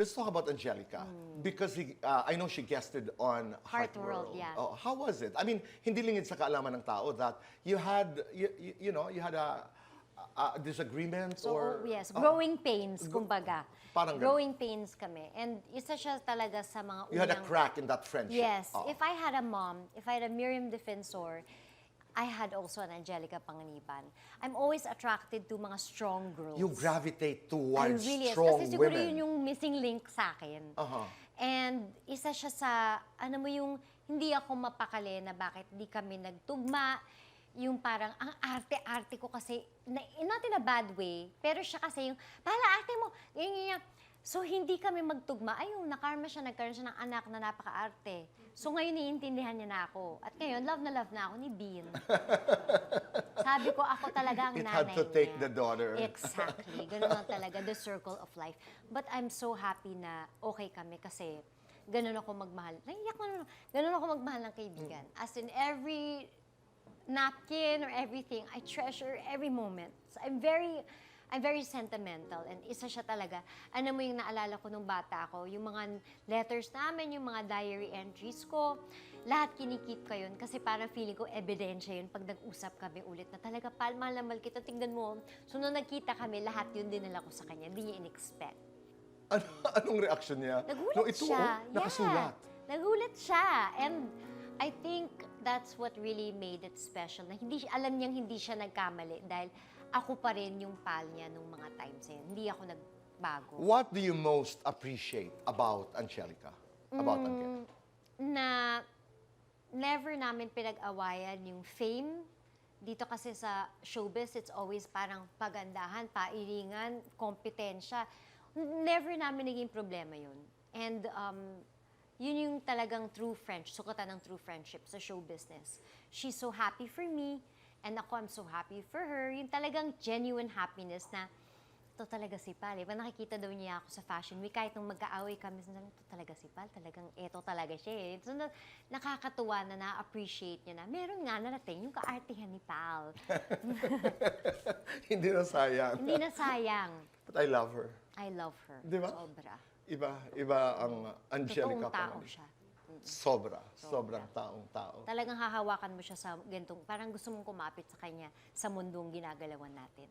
let's talk about Angelica. Because I know she guested on Heart World, yeah. Oh, how was it? I mean, hindi lingid sa kaalaman ng tao that you had, you know, you had a disagreement So, or... yes, growing pains, kumbaga. Parang growing pains kami. And isa siya talaga sa mga You had a crack in that friendship. Yes. Oo. If I had a mom, if I had a Miriam Defensor, I had also an Angelica Panganiban. I'm always attracted to mga strong girls. You gravitate towards really strong Kasi siguro women. yun yung missing link sa akin. And isa siya sa, ano mo yung, hindi ako mapakali na bakit di kami nagtugma. Yung parang, ang arte-arte ko kasi, not in a bad way, pero siya kasi yung, pahala arte mo, ganyan. So, hindi kami magtugma. Ayun, nagkaroon siya ng anak na napaka-arte. So, ngayon, naiintindihan niya na ako. At ngayon, love na ako ni Bean. Sabi ko, ako talaga ang It nanay had to take niya. the daughter. Exactly. Ganun lang talaga, the circle of life. But I'm so happy na okay kami kasi ganun ako magmahal. Naiyak na. Ganun ako magmahal ng kaibigan. As in, every napkin or everything, I treasure every moment. So I'm very sentimental and isa siya talaga. Ano mo yung naalala ko nung bata ako, yung mga letters namin, yung mga diary entries ko, lahat kinikip ko yun kasi parang feeling ko ebidensya yun pag nag-usap kami ulit na talaga, mahal na mahal kita, tingnan mo. So nung nagkita kami, lahat yun dinala ko sa kanya, hindi niya in-expect. Anong reaction niya? Nagulat No, ito, siya. nakasulat. Yeah, nagulat siya. And I think that's what really made it special. Na alam niyang hindi siya nagkamali dahil ako pa rin yung pal niya nung mga times na yun. Hindi ako nagbago. What do you most appreciate about Angelica? About Angelica? Na never namin pinag-awayan yung fame. Dito kasi sa showbiz, it's always parang pagandahan, pairingan, kompetensya. Never namin naging problema yun. And yun yung talagang true friendship, sukatan ng true friendship sa show business. She's so happy for me, and ako, I'm so happy for her. Yung talagang genuine happiness na, ito talaga si Pal. Pag nakikita daw niya ako sa Fashion Week, kahit nung magkaaway kami, ito talaga si Pal, talagang ito talaga siya eh. So, nakakatuwa na na-appreciate niya na, meron nga narating yung kaartihan ni Pal. Hindi na sayang. Hindi na sayang. But I love her. I love her. Di ba? Sobra. Iba ang Angelica Totoong tao Panganiban. siya. Sobrang taong-tao. Talagang hahawakan mo siya sa gantong, parang gusto mong kumapit sa kanya sa mundong ginagalawan natin.